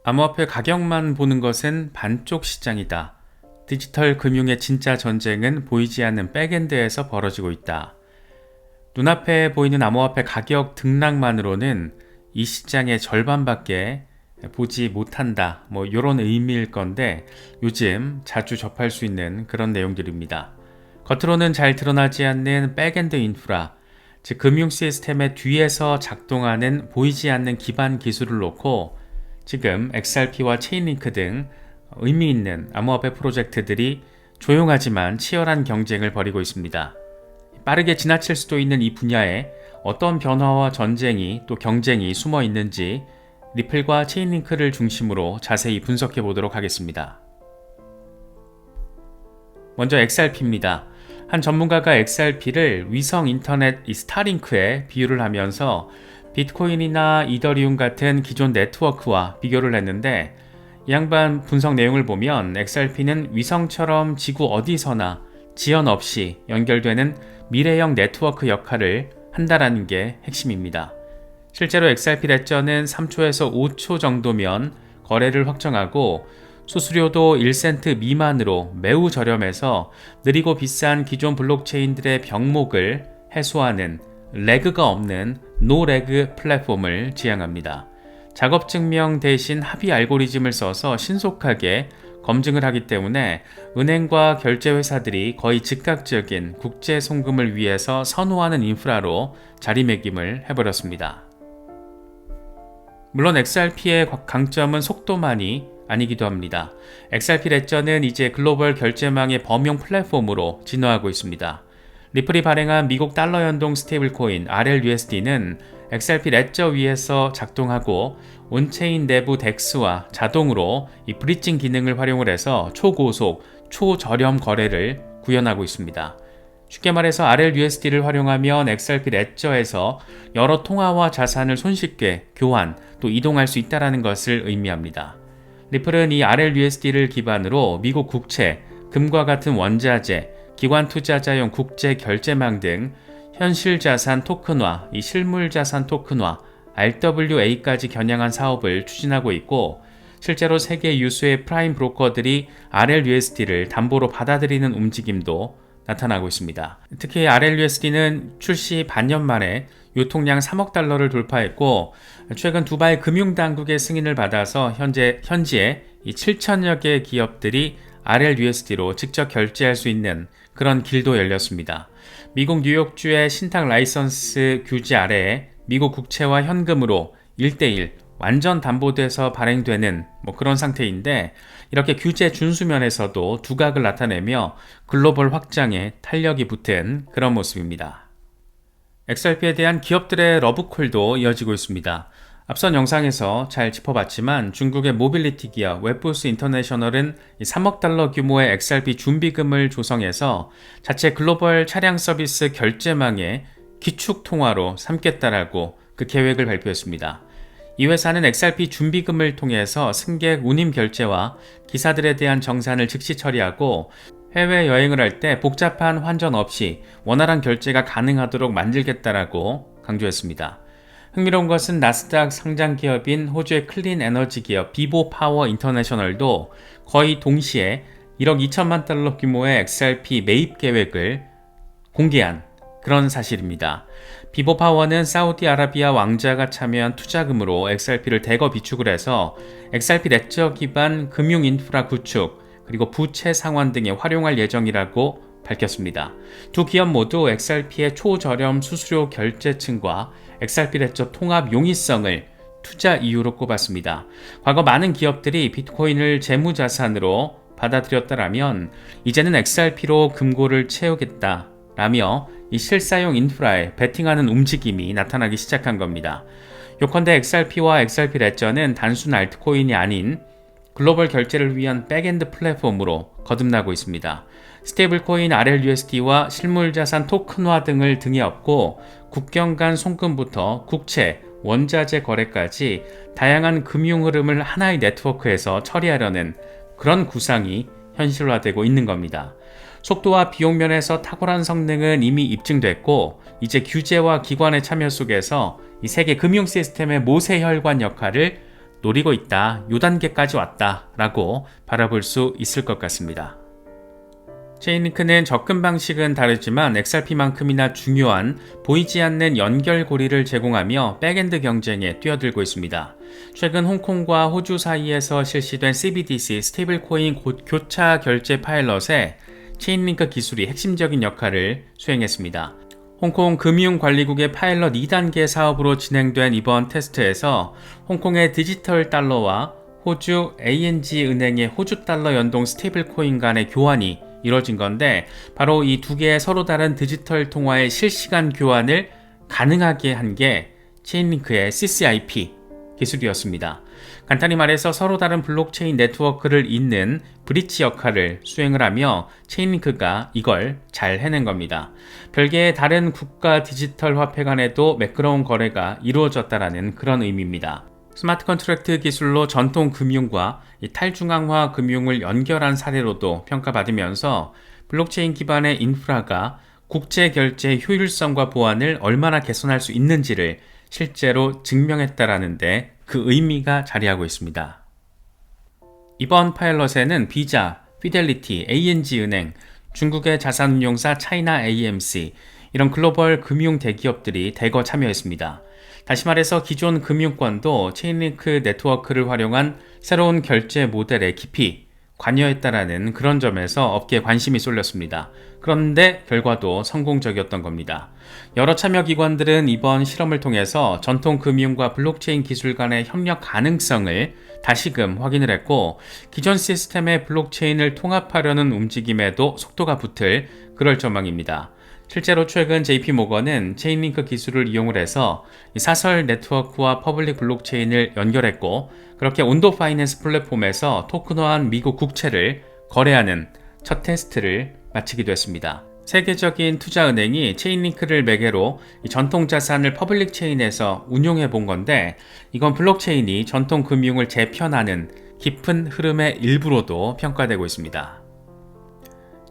암호화폐 가격만 보는 것은 반쪽 시장이다. 디지털 금융의 진짜 전쟁은 보이지 않는 백엔드에서 벌어지고 있다. 눈앞에 보이는 암호화폐 가격 등락만으로는 이 시장의 절반밖에 보지 못한다. 이런 의미일 건데 요즘 자주 접할 수 있는 그런 내용들입니다. 겉으로는 잘 드러나지 않는 백엔드 인프라, 즉 금융 시스템의 뒤에서 작동하는 보이지 않는 기반 기술을 놓고 지금 XRP와 체인링크 등 의미 있는 암호화폐 프로젝트들이 조용하지만 치열한 경쟁을 벌이고 있습니다. 빠르게 지나칠 수도 있는 이 분야에 어떤 변화와 전쟁이 또 경쟁이 숨어 있는지 리플과 체인링크를 중심으로 자세히 분석해 보도록 하겠습니다. 먼저 XRP입니다. 한 전문가가 XRP를 위성 인터넷 스타링크에 비유를 하면서 비트코인이나 이더리움 같은 기존 네트워크와 비교를 했는데 이 양반 분석 내용을 보면 XRP는 위성처럼 지구 어디서나 지연 없이 연결되는 미래형 네트워크 역할을 한다라는 게 핵심입니다. 실제로 XRP 레저는 3초에서 5초 정도면 거래를 확정하고 수수료도 1센트 미만으로 매우 저렴해서 느리고 비싼 기존 블록체인들의 병목을 해소하는 레그가 없는 노레그 플랫폼을 지향합니다. 작업 증명 대신 합의 알고리즘을 써서 신속하게 검증을 하기 때문에 은행과 결제회사들이 거의 즉각적인 국제 송금을 위해서 선호하는 인프라로 자리매김을 해버렸습니다. 물론 XRP의 강점은 속도만이 아니기도 합니다. XRP 레저는 이제 글로벌 결제망의 범용 플랫폼으로 진화하고 있습니다. 리플이 발행한 미국 달러 연동 스테이블 코인 RLUSD는 XRP 레저 위에서 작동하고 온체인 내부 덱스와 자동으로 이 브리징 기능을 활용을 해서 초고속, 초저렴 거래를 구현하고 있습니다. 쉽게 말해서 RLUSD를 활용하면 XRP 레저에서 여러 통화와 자산을 손쉽게 교환, 또 이동할 수 있다는 것을 의미합니다. 리플은 이 RLUSD를 기반으로 미국 국채, 금과 같은 원자재, 기관 투자자용 국제 결제망 등 현실 자산 토큰화, 이 실물 자산 토큰화, RWA까지 겨냥한 사업을 추진하고 있고 실제로 세계 유수의 프라임 브로커들이 RLUSD를 담보로 받아들이는 움직임도 나타나고 있습니다. 특히 RLUSD는 출시 반년 만에 유통량 3억 달러를 돌파했고 최근 두바이 금융당국의 승인을 받아서 현지에 7천여 개의 기업들이 RLUSD로 직접 결제할 수 있는 그런 길도 열렸습니다. 미국 뉴욕주의 신탁 라이선스 규제 아래에 미국 국채와 현금으로 1대1 완전 담보돼서 발행되는 그런 상태인데 이렇게 규제 준수면에서도 두각을 나타내며 글로벌 확장에 탄력이 붙은 그런 모습입니다. XRP에 대한 기업들의 러브콜도 이어지고 있습니다. 앞선 영상에서 잘 짚어봤지만 중국의 모빌리티 기업 웹부스 인터내셔널은 3억 달러 규모의 XRP 준비금을 조성해서 자체 글로벌 차량 서비스 결제망의 기축 통화로 삼겠다라고 그 계획을 발표했습니다. 이 회사는 XRP 준비금을 통해서 승객 운임 결제와 기사들에 대한 정산을 즉시 처리하고 해외여행을 할 때 복잡한 환전 없이 원활한 결제가 가능하도록 만들겠다라고 강조했습니다. 흥미로운 것은 나스닥 상장 기업인 호주의 클린 에너지 기업 비보 파워 인터내셔널도 거의 동시에 1억 2천만 달러 규모의 XRP 매입 계획을 공개한 그런 사실입니다. 비보 파워는 사우디아라비아 왕자가 참여한 투자금으로 XRP를 대거 비축을 해서 XRP 레저 기반 금융 인프라 구축 그리고 부채 상환 등에 활용할 예정이라고 밝혔습니다. 두 기업 모두 XRP의 초저렴 수수료 결제층과 XRP 레저 통합 용이성을 투자 이유로 꼽았습니다. 과거 많은 기업들이 비트코인을 재무자산으로 받아들였다라면 이제는 XRP로 금고를 채우겠다 라며 이 실사용 인프라에 베팅하는 움직임이 나타나기 시작한 겁니다. 요컨대 XRP와 XRP 레저는 단순 알트코인이 아닌 글로벌 결제를 위한 백엔드 플랫폼으로 거듭나고 있습니다. 스테이블코인 RLUSD와 실물자산 토큰화 등을 등에 업고 국경 간 송금부터 국채, 원자재 거래까지 다양한 금융 흐름을 하나의 네트워크에서 처리하려는 그런 구상이 현실화되고 있는 겁니다. 속도와 비용 면에서 탁월한 성능은 이미 입증됐고 이제 규제와 기관의 참여 속에서 이 세계 금융 시스템의 모세혈관 역할을 노리고 있다, 요 단계까지 왔다 라고 바라볼 수 있을 것 같습니다. 체인링크는 접근 방식은 다르지만 XRP만큼이나 중요한 보이지 않는 연결고리를 제공하며 백엔드 경쟁에 뛰어들고 있습니다. 최근 홍콩과 호주 사이에서 실시된 CBDC 스테이블코인 교차 결제 파일럿에 체인링크 기술이 핵심적인 역할을 수행했습니다. 홍콩 금융관리국의 파일럿 2단계 사업으로 진행된 이번 테스트에서 홍콩의 디지털 달러와 호주 ANG 은행의 호주 달러 연동 스테이블코인 간의 교환이 이뤄진 건데, 바로 이 두 개의 서로 다른 디지털 통화의 실시간 교환을 가능하게 한 게 체인링크의 CCIP 기술이었습니다. 간단히 말해서 서로 다른 블록체인 네트워크를 잇는 브릿지 역할을 수행을 하며 체인링크가 이걸 잘 해낸 겁니다. 별개의 다른 국가 디지털 화폐 간에도 매끄러운 거래가 이루어졌다라는 그런 의미입니다. 스마트 컨트랙트 기술로 전통 금융과 탈중앙화 금융을 연결한 사례로도 평가받으면서 블록체인 기반의 인프라가 국제 결제의 효율성과 보안을 얼마나 개선할 수 있는지를 실제로 증명했다라는데 그 의미가 자리하고 있습니다. 이번 파일럿에는 비자, 피델리티, ANG 은행, 중국의 자산운용사 차이나 AMC, 이런 글로벌 금융 대기업들이 대거 참여했습니다. 다시 말해서 기존 금융권도 체인링크 네트워크를 활용한 새로운 결제 모델에 깊이 관여했다라는 그런 점에서 업계에 관심이 쏠렸습니다. 그런데 결과도 성공적이었던 겁니다. 여러 참여기관들은 이번 실험을 통해서 전통 금융과 블록체인 기술 간의 협력 가능성을 다시금 확인을 했고, 기존 시스템의 블록체인을 통합하려는 움직임에도 속도가 붙을 그럴 전망입니다. 실제로 최근 JP모건은 체인링크 기술을 이용을 해서 사설 네트워크와 퍼블릭 블록체인을 연결했고, 그렇게 온도 파이낸스 플랫폼에서 토큰화한 미국 국채를 거래하는 첫 테스트를 마치기도 했습니다. 세계적인 투자은행이 체인링크를 매개로 전통 자산을 퍼블릭 체인에서 운용해 본 건데, 이건 블록체인이 전통 금융을 재편하는 깊은 흐름의 일부로도 평가되고 있습니다.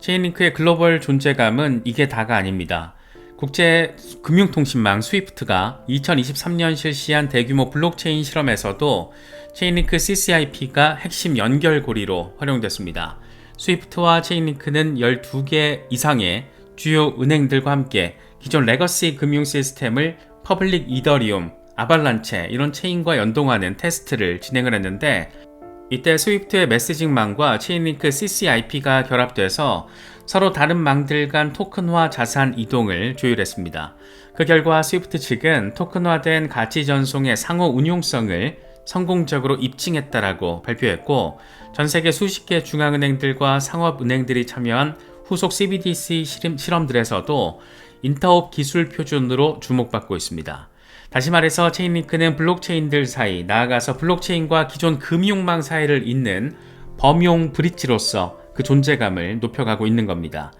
체인링크의 글로벌 존재감은 이게 다가 아닙니다. 국제 금융통신망 스위프트가 2023년 실시한 대규모 블록체인 실험에서도 체인링크 CCIP가 핵심 연결고리로 활용됐습니다. 스위프트와 체인링크는 12개 이상의 주요 은행들과 함께 기존 레거시 금융 시스템을 퍼블릭 이더리움, 아발란체 이런 체인과 연동하는 테스트를 진행을 했는데, 이때 스위프트의 메시징망과 체인링크 CCIP가 결합돼서 서로 다른 망들 간 토큰화 자산 이동을 조율했습니다. 그 결과 스위프트 측은 토큰화된 가치 전송의 상호 운용성을 성공적으로 입증했다라고 발표했고, 전 세계 수십 개 중앙은행들과 상업은행들이 참여한 후속 CBDC 실험들에서도 인터옵 기술 표준으로 주목받고 있습니다. 다시 말해서 체인링크는 블록체인들 사이, 나아가서 블록체인과 기존 금융망 사이를 잇는 범용 브릿지로서 그 존재감을 높여가고 있는 겁니다.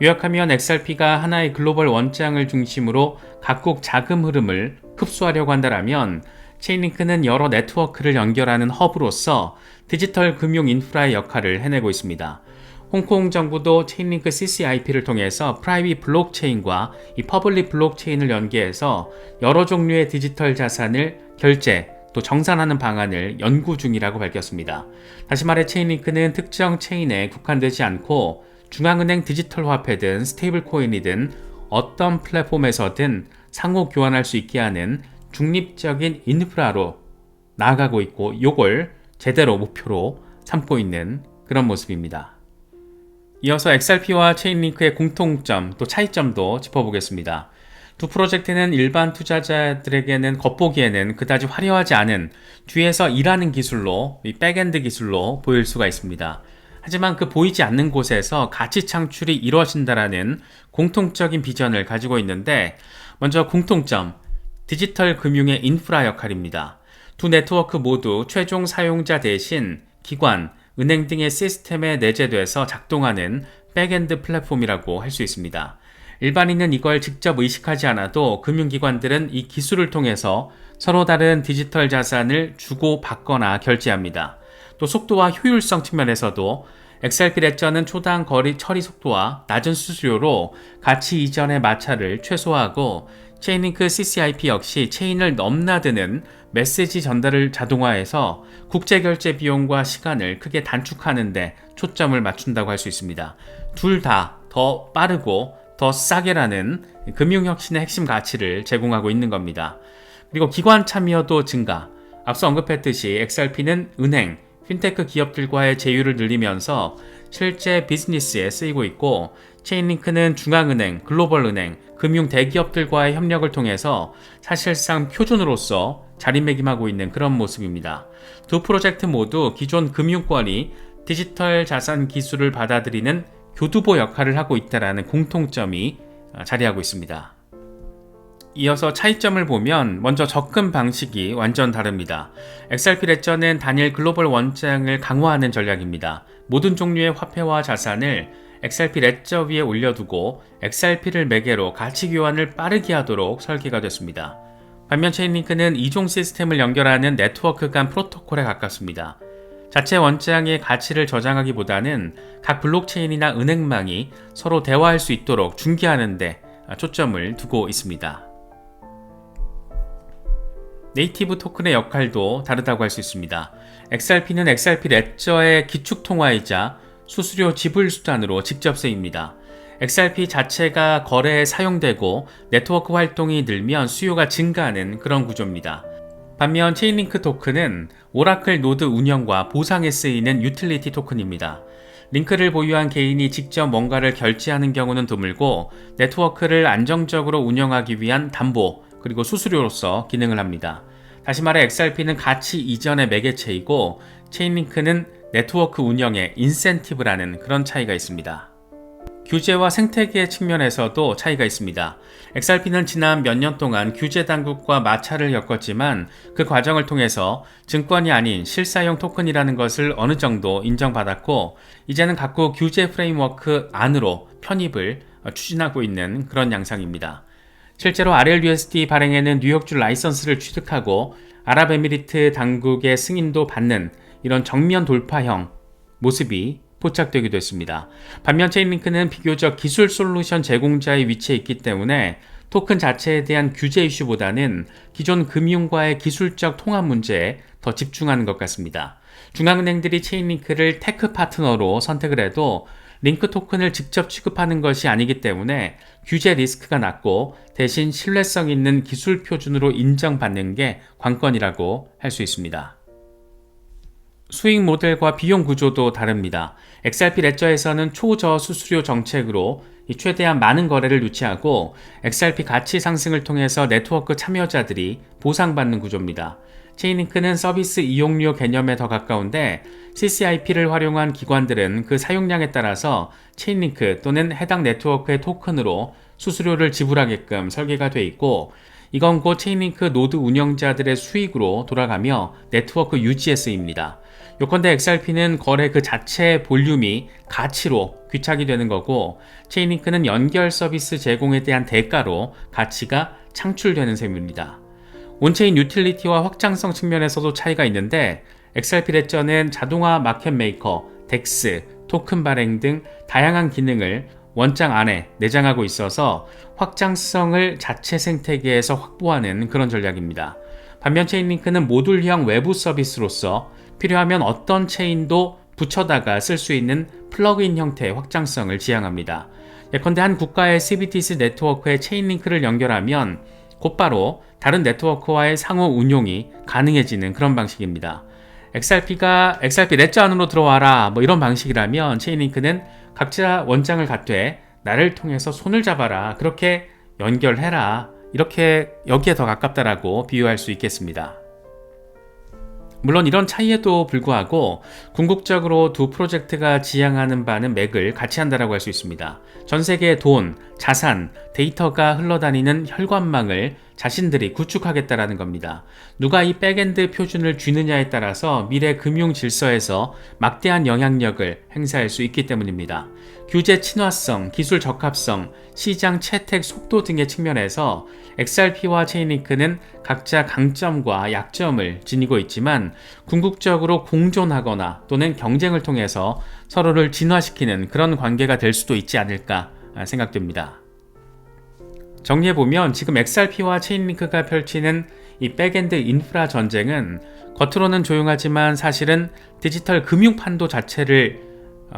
요약하면 XRP가 하나의 글로벌 원장을 중심으로 각국 자금 흐름을 흡수하려고 한다면, 체인링크는 여러 네트워크를 연결하는 허브로서 디지털 금융 인프라의 역할을 해내고 있습니다. 홍콩 정부도 체인링크 CCIP를 통해서 프라이빗 블록체인과 이 퍼블릭 블록체인을 연계해서 여러 종류의 디지털 자산을 결제 또 정산하는 방안을 연구 중이라고 밝혔습니다. 다시 말해 체인링크는 특정 체인에 국한되지 않고 중앙은행 디지털 화폐든 스테이블 코인이든 어떤 플랫폼에서든 상호 교환할 수 있게 하는 중립적인 인프라로 나아가고 있고, 이걸 제대로 목표로 삼고 있는 그런 모습입니다. 이어서 XRP와 체인링크의 공통점 또 차이점도 짚어보겠습니다. 두 프로젝트는 일반 투자자들에게는 겉보기에는 그다지 화려하지 않은 뒤에서 일하는 기술로, 이 백엔드 기술로 보일 수가 있습니다. 하지만 그 보이지 않는 곳에서 가치 창출이 이루어진다라는 공통적인 비전을 가지고 있는데, 먼저 공통점, 디지털 금융의 인프라 역할입니다. 두 네트워크 모두 최종 사용자 대신 기관, 은행 등의 시스템에 내재돼서 작동하는 백엔드 플랫폼이라고 할 수 있습니다. 일반인은 이걸 직접 의식하지 않아도 금융기관들은 이 기술을 통해서 서로 다른 디지털 자산을 주고받거나 결제합니다. 또 속도와 효율성 측면에서도 XRP 레저는 초당 거리 처리 속도와 낮은 수수료로 가치 이전의 마찰을 최소화하고 체인링크 CCIP 역시 체인을 넘나드는 메시지 전달을 자동화해서 국제결제 비용과 시간을 크게 단축하는 데 초점을 맞춘다고 할 수 있습니다. 둘 다 더 빠르고 더 싸게라는 금융혁신의 핵심 가치를 제공하고 있는 겁니다. 그리고 기관 참여도 증가. 앞서 언급했듯이 XRP는 은행, 핀테크 기업들과의 제휴를 늘리면서 실제 비즈니스에 쓰이고 있고, 체인링크는 중앙은행, 글로벌은행, 금융 대기업들과의 협력을 통해서 사실상 표준으로서 자리매김하고 있는 그런 모습입니다. 두 프로젝트 모두 기존 금융권이 디지털 자산 기술을 받아들이는 교두보 역할을 하고 있다는 공통점이 자리하고 있습니다. 이어서 차이점을 보면 먼저 접근 방식이 완전 다릅니다. XRP 레저는 단일 글로벌 원장을 강화하는 전략입니다. 모든 종류의 화폐와 자산을 XRP 레저 위에 올려두고 XRP를 매개로 가치 교환을 빠르게 하도록 설계가 됐습니다. 반면 체인링크는 이종 시스템을 연결하는 네트워크 간 프로토콜에 가깝습니다. 자체 원장의 가치를 저장하기보다는 각 블록체인이나 은행망이 서로 대화할 수 있도록 중개하는 데 초점을 두고 있습니다. 네이티브 토큰의 역할도 다르다고 할 수 있습니다. XRP는 XRP 레저의 기축통화이자 수수료 지불 수단으로 직접 쓰입니다. XRP 자체가 거래에 사용되고 네트워크 활동이 늘면 수요가 증가하는 그런 구조입니다. 반면 체인링크 토큰은 오라클 노드 운영과 보상에 쓰이는 유틸리티 토큰입니다. 링크를 보유한 개인이 직접 뭔가를 결제하는 경우는 드물고, 네트워크를 안정적으로 운영하기 위한 담보 그리고 수수료로서 기능을 합니다. 다시 말해 XRP는 가치 이전의 매개체이고, 체인링크는 네트워크 운영의 인센티브라는 그런 차이가 있습니다. 규제와 생태계 측면에서도 차이가 있습니다. XRP는 지난 몇 년 동안 규제 당국과 마찰을 겪었지만 그 과정을 통해서 증권이 아닌 실사용 토큰이라는 것을 어느 정도 인정받았고, 이제는 각국 규제 프레임워크 안으로 편입을 추진하고 있는 그런 양상입니다. 실제로 RLUSD 발행에는 뉴욕주 라이선스를 취득하고 아랍에미리트 당국의 승인도 받는 이런 정면 돌파형 모습이 포착되기도 했습니다. 반면 체인링크는 비교적 기술 솔루션 제공자의 위치에 있기 때문에 토큰 자체에 대한 규제 이슈보다는 기존 금융과의 기술적 통합 문제에 더 집중하는 것 같습니다. 중앙은행들이 체인링크를 테크 파트너로 선택을 해도 링크 토큰을 직접 취급하는 것이 아니기 때문에 규제 리스크가 낮고 대신 신뢰성 있는 기술 표준으로 인정받는 게 관건이라고 할 수 있습니다. 수익 모델과 비용 구조도 다릅니다. XRP 레저에서는 초저수수료 정책으로 최대한 많은 거래를 유치하고 XRP 가치 상승을 통해서 네트워크 참여자들이 보상받는 구조입니다. 체인링크는 서비스 이용료 개념에 더 가까운데 CCIP를 활용한 기관들은 그 사용량에 따라서 체인링크 또는 해당 네트워크의 토큰으로 수수료를 지불하게끔 설계가 되어 있고, 이건 곧 체인링크 노드 운영자들의 수익으로 돌아가며 네트워크 유지에 쓰입니다. 요컨대 XRP는 거래 그 자체의 볼륨이 가치로 귀착이 되는 거고, 체인링크는 연결 서비스 제공에 대한 대가로 가치가 창출되는 셈입니다. 온체인 유틸리티와 확장성 측면에서도 차이가 있는데, XRP 레저는 자동화 마켓 메이커, 덱스, 토큰 발행 등 다양한 기능을 원장 안에 내장하고 있어서 확장성을 자체 생태계에서 확보하는 그런 전략입니다. 반면 체인링크는 모듈형 외부 서비스로서 필요하면 어떤 체인도 붙여다가 쓸 수 있는 플러그인 형태의 확장성을 지향합니다. 예컨대 한 국가의 CBDC 네트워크에 체인링크를 연결하면 곧바로 다른 네트워크와의 상호 운용이 가능해지는 그런 방식입니다. XRP가 XRP 레저 안으로 들어와라 이런 방식이라면 체인링크는 각자 원장을 갖되 나를 통해서 손을 잡아라, 그렇게 연결해라, 이렇게 여기에 더 가깝다라고 비유할 수 있겠습니다. 물론 이런 차이에도 불구하고 궁극적으로 두 프로젝트가 지향하는 바는 맥을 같이 한다라고 할 수 있습니다. 전 세계의 돈, 자산, 데이터가 흘러다니는 혈관망을 자신들이 구축하겠다라는 겁니다. 누가 이 백엔드 표준을 쥐느냐에 따라서 미래 금융 질서에서 막대한 영향력을 행사할 수 있기 때문입니다. 규제 친화성, 기술 적합성, 시장 채택 속도 등의 측면에서 XRP와 체인링크는 각자 강점과 약점을 지니고 있지만 궁극적으로 공존하거나 또는 경쟁을 통해서 서로를 진화시키는 그런 관계가 될 수도 있지 않을까 생각됩니다. 정리해보면 지금 XRP와 체인링크가 펼치는 이 백엔드 인프라 전쟁은 겉으로는 조용하지만 사실은 디지털 금융판도 자체를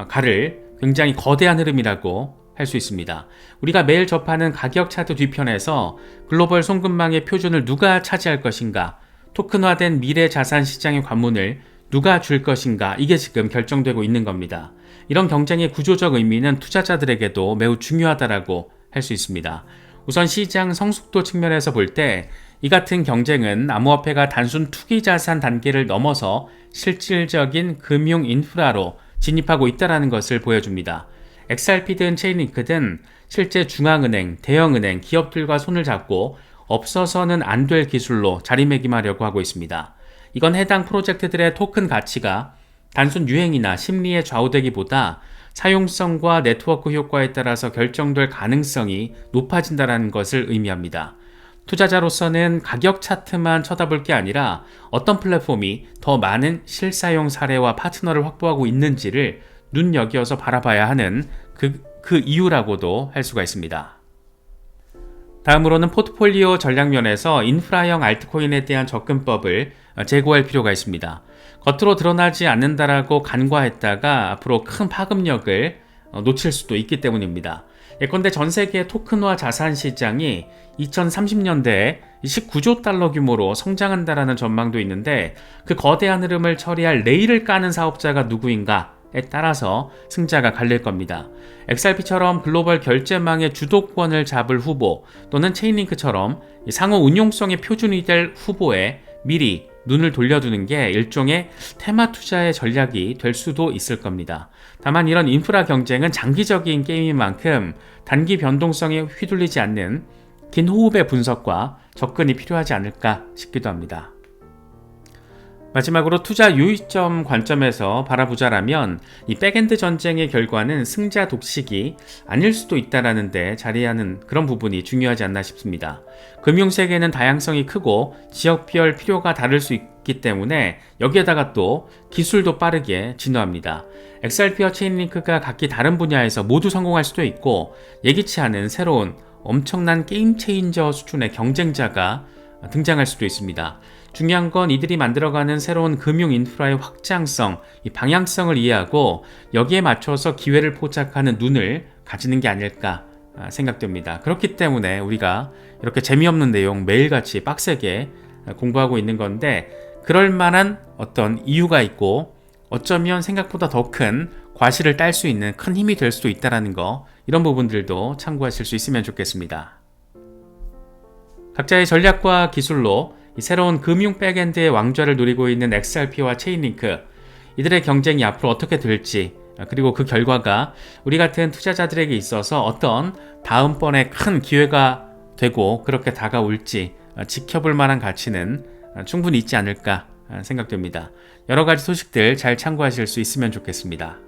가를 굉장히 거대한 흐름이라고 할 수 있습니다. 우리가 매일 접하는 가격 차트 뒤편에서 글로벌 송금망의 표준을 누가 차지할 것인가, 토큰화된 미래 자산 시장의 관문을 누가 줄 것인가, 이게 지금 결정되고 있는 겁니다. 이런 경쟁의 구조적 의미는 투자자들에게도 매우 중요하다라고 할 수 있습니다. 우선 시장 성숙도 측면에서 볼 때 이 같은 경쟁은 암호화폐가 단순 투기 자산 단계를 넘어서 실질적인 금융 인프라로 진입하고 있다는 것을 보여줍니다. XRP든 체인링크든 실제 중앙은행, 대형은행, 기업들과 손을 잡고 없어서는 안 될 기술로 자리매김하려고 하고 있습니다. 이건 해당 프로젝트들의 토큰 가치가 단순 유행이나 심리에 좌우되기보다 사용성과 네트워크 효과에 따라서 결정될 가능성이 높아진다는 것을 의미합니다. 투자자로서는 가격 차트만 쳐다볼 게 아니라 어떤 플랫폼이 더 많은 실사용 사례와 파트너를 확보하고 있는지를 눈여겨서 바라봐야 하는 그 이유라고도 할 수가 있습니다. 다음으로는 포트폴리오 전략면에서 인프라형 알트코인에 대한 접근법을 제고할 필요가 있습니다. 겉으로 드러나지 않는다라고 간과했다가 앞으로 큰 파급력을 놓칠 수도 있기 때문입니다. 예컨대 전 세계 토큰화 자산 시장이 2030년대에 19조 달러 규모로 성장한다라는 전망도 있는데 그 거대한 흐름을 처리할 레일을 까는 사업자가 누구인가에 따라서 승자가 갈릴 겁니다. XRP처럼 글로벌 결제망의 주도권을 잡을 후보 또는 체인링크처럼 상호 운용성의 표준이 될 후보에 미리 눈을 돌려두는 게 일종의 테마 투자의 전략이 될 수도 있을 겁니다. 다만 이런 인프라 경쟁은 장기적인 게임인 만큼 단기 변동성에 휘둘리지 않는 긴 호흡의 분석과 접근이 필요하지 않을까 싶기도 합니다. 마지막으로 투자 유의점 관점에서 바라보자라면 이 백엔드 전쟁의 결과는 승자 독식이 아닐 수도 있다라는 데 자리하는 그런 부분이 중요하지 않나 싶습니다. 금융세계는 다양성이 크고 지역별 필요가 다를 수 있기 때문에 여기에다가 또 기술도 빠르게 진화합니다. XRP와 체인링크가 각기 다른 분야에서 모두 성공할 수도 있고 예기치 않은 새로운 엄청난 게임 체인저 수준의 경쟁자가 등장할 수도 있습니다. 중요한 건 이들이 만들어가는 새로운 금융 인프라의 확장성, 이 방향성을 이해하고 여기에 맞춰서 기회를 포착하는 눈을 가지는 게 아닐까 생각됩니다. 그렇기 때문에 우리가 이렇게 재미없는 내용 매일같이 빡세게 공부하고 있는 건데 그럴 만한 어떤 이유가 있고 어쩌면 생각보다 더 큰 과실을 딸 수 있는 큰 힘이 될 수도 있다는 거, 이런 부분들도 참고하실 수 있으면 좋겠습니다. 각자의 전략과 기술로 이 새로운 금융 백엔드의 왕좌를 노리고 있는 XRP와 체인링크, 이들의 경쟁이 앞으로 어떻게 될지, 그리고 그 결과가 우리 같은 투자자들에게 있어서 어떤 다음번에 큰 기회가 되고 그렇게 다가올지 지켜볼 만한 가치는 충분히 있지 않을까 생각됩니다. 여러 가지 소식들 잘 참고하실 수 있으면 좋겠습니다.